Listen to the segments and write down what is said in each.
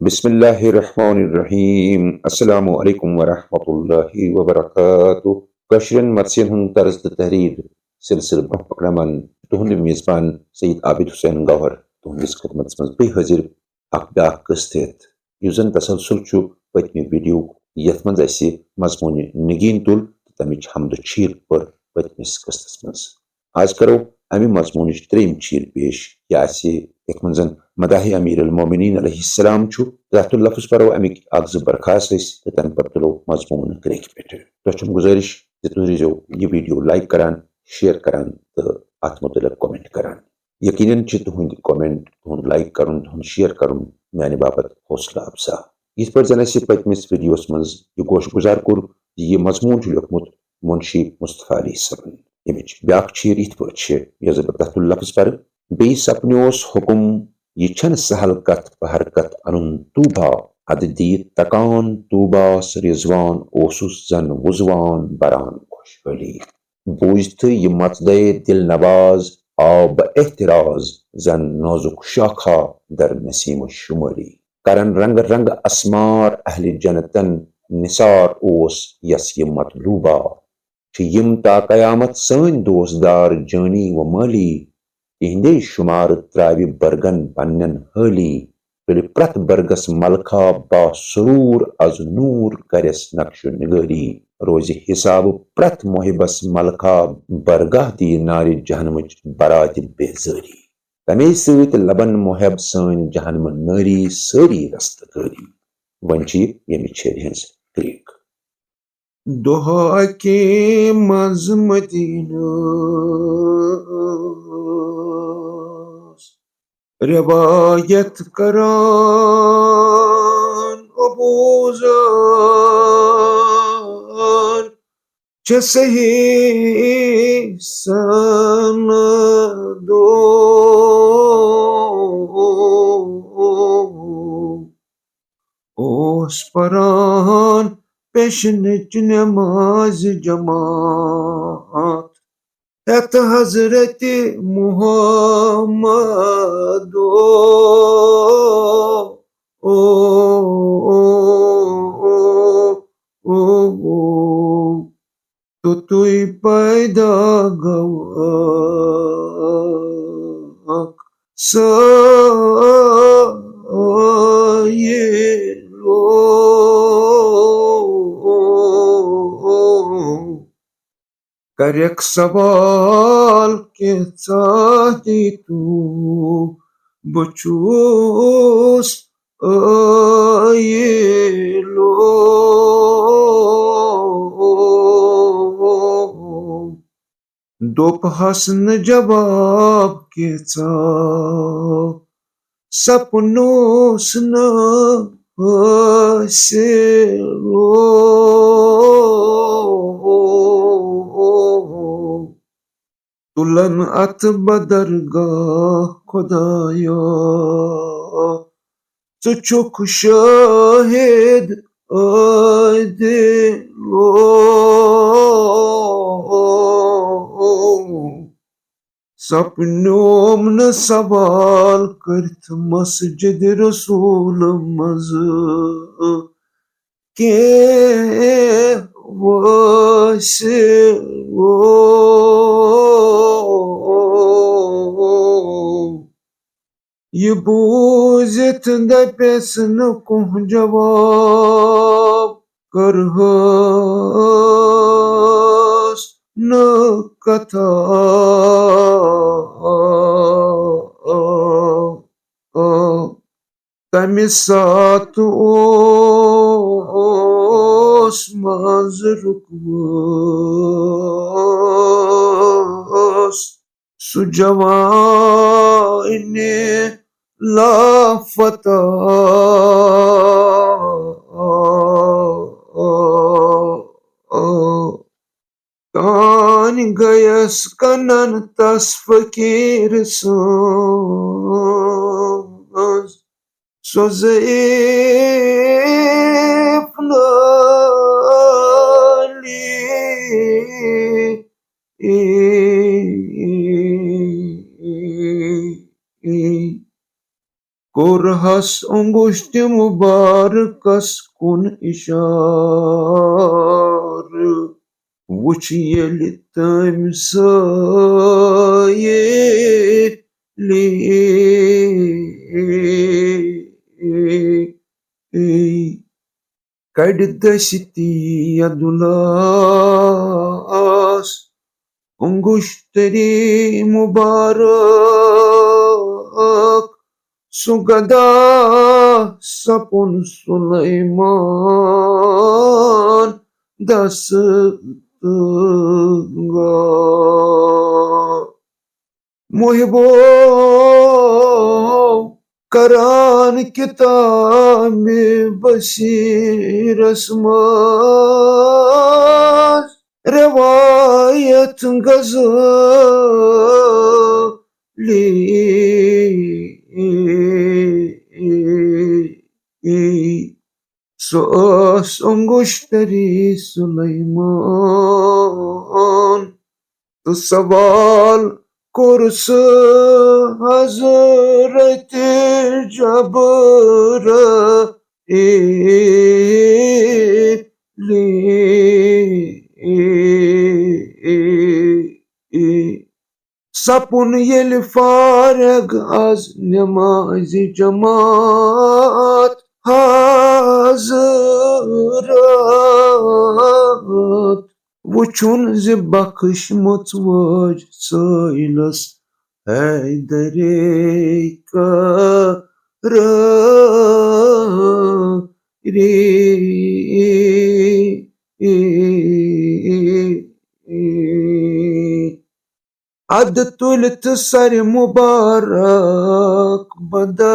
बिस्मिल्लाहिर्रहमानिर्रहीम अस्सलामु अलैकुम वरहमतुल्लाहि वबरकातुहू कशरन मत्स्यन हन तर्ज तहरीर सिलसिल ब्रोह पकड़मन तुहंद मेजबान सईद आबिद हुसैन गौहर तुहंदिस खिदमत मज बे हाजिर अख ब्याख कस्त युजन तसलसल छु पत्मि वीडियो यथ मज असे मजमून निगीन तुल तमिच हमद चीर पर पत्मिस कस्तस मज आज करो अमि मजमून त्रेम चीर पेश यह आसे एक मंजन मदाहि अमीर अल मोमिनीन अलैहिस्सलाम छु तहतुल लफ्ज परो अमिक अगज बरखास्त तन पर तुलो मजमून क्रेक पे तो गुजारिश जो ये वीडियो लाइक करान शेयर करान तो अत मुतलक कमेंट करान यकीनन तुहद कमेंट तुहद लाइक करुन तुहद शेयर करुन माने बाबत हौसला अफजा इस पर जन पतमिस वीडियोस मज यह गोश गुजार कोर यह मजमून लिखमुत मुंशी मुस्तफा अली सबन यमिच ब्याख चीर इत पे यह बह तहतुल लफ्ज पर बे सपनोस हुकुम यह छन सहल कथ बहरकत अनुन तूबा अद दीत तकान तूबास रिजवान ओसुस जन वुजवान बरान खुशहली बूझत यह मतदे दिल नवाज आब एहतराज जन नाजुक शाखा दर नसीम शुमारी करन रंग रंग असमार अहले जनतन निसार ओस यस यह मतलूबा यम ता कयामत सन दोस्तदार जानी व माली तिहंदे शुमार त्रावि बर्गन पन्न हली तुल प्रथ बर्गस मलखा बासरूर अज नूर करस नक्श निगरी रोज हिसाब प्रथ मोहिबस मलखा बरगाह दी नारि जहनमच बरात बेजारी तमे सत लबन मोहब सन जहनम नारी सारी रस्तकारी वन यमि छेर हज क्रिक दुहा के मज मदीना रवायत करान अबूज़र च सही सनदो ओस परान पेशनच नमाज जमात एत हजरत मुहम्मद तो तुई पैदा गवाक ये करक सवाल के चाहती तू बचूस ये लो दोपहसन जवाब के चा सपनों सुना से लो तुलन अत बदरगाह खुदाया चुक शाहिद दे लो सपनों न सवाल करत मस्जिद रसूल मज के वसे ये बूझत दपेस न कुह जवाब करहस न कथा तमि सात ओस मज रुकवस सुजवाने लाफता कान गयस कनन तस फकीर सांस सो ज़ईफ़ नाली Korhas ongushti mubarakas kun ishar. Wuch yeli tamsaye li. Kadidashiti adulas. Ungushteri mubarak. Sugada sapun Sulaiman dasıtınga. Muhibo karan kitab-ı basir asmaz. Rivayet gazali. Sos ongushtere Süleyman saval kursu Hazreti Cebrail. Sapun yeli fareg az namazi cemaat hazırat. Vuçun bakış mutvac saylas heyderi kara Adtul tsar mubarak badar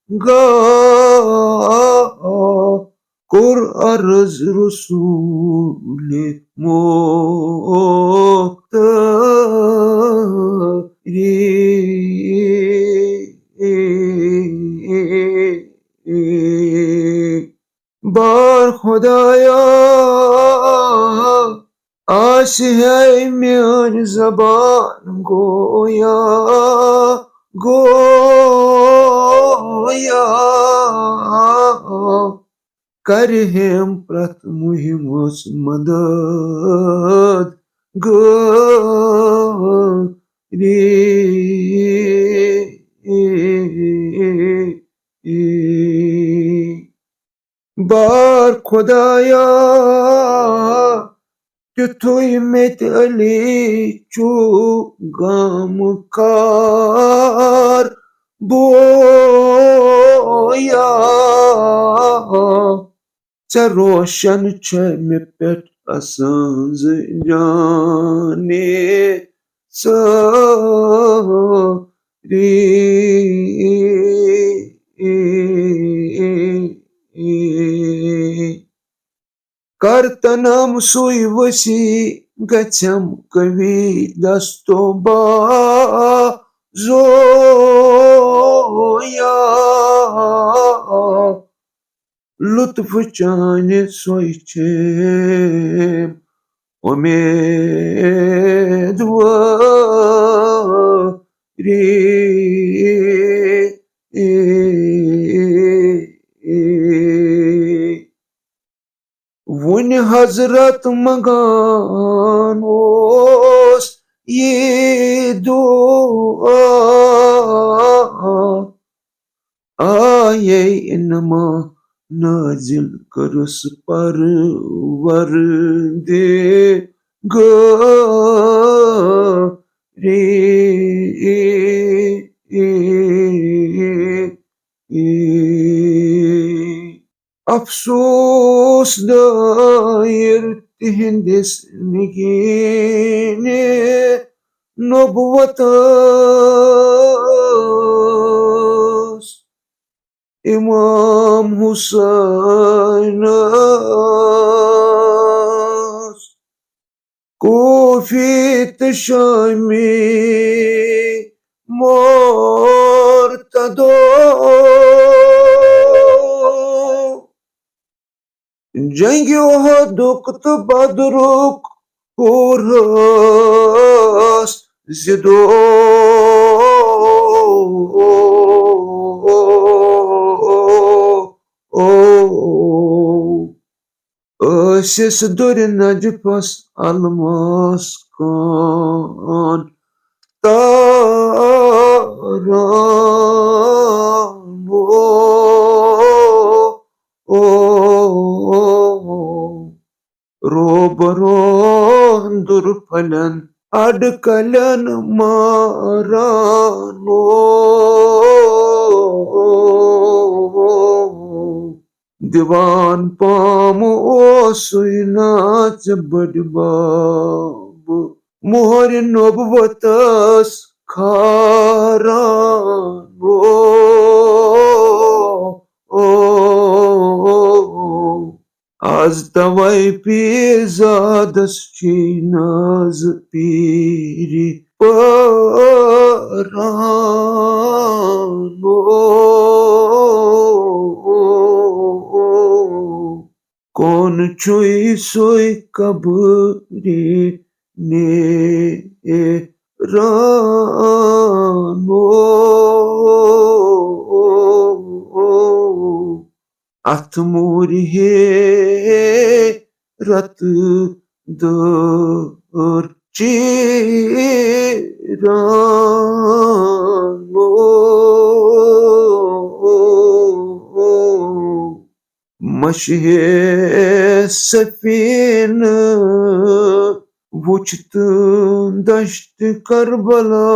ga kur arz Resul muhtari. Bar Khudaya आश है म्यान ज़बान गोया गोया कर हम प्रत मुहिमस मदद गरी बार खुदाया Tutuy met ali chu gamkar boya Saroshan chemepet asanz jane sari. Kartanam suivasi gacham kavi dastoba zoya lutf chane soichem umedvari. Vun Hazrat maganos ye dua Aaye inma nazil karus parvardigari. Afsus dair tihindis nigine nubwatas Imam Husaynas Kufit Shami Mortado Cengi Uhud'uk Badruk Uras Zidok Ses dur Najpas almas kan Taramo Robaron durpalan adkalan marano Diwan pamu osuinach badbabu Mohar nobvatas kharano Az tavai pizadas chinas piri parano Kon chui soi kabri ne rano Atmuri he rat dur chirano Mashhe safina vuçtun daşt Karbala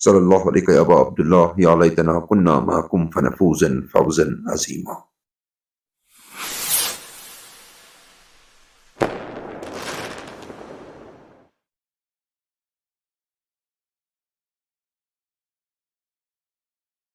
صلى الله عليك يا أبا عبد الله، يا ليتنا كنا معكم فنفوز فوزا عظيما.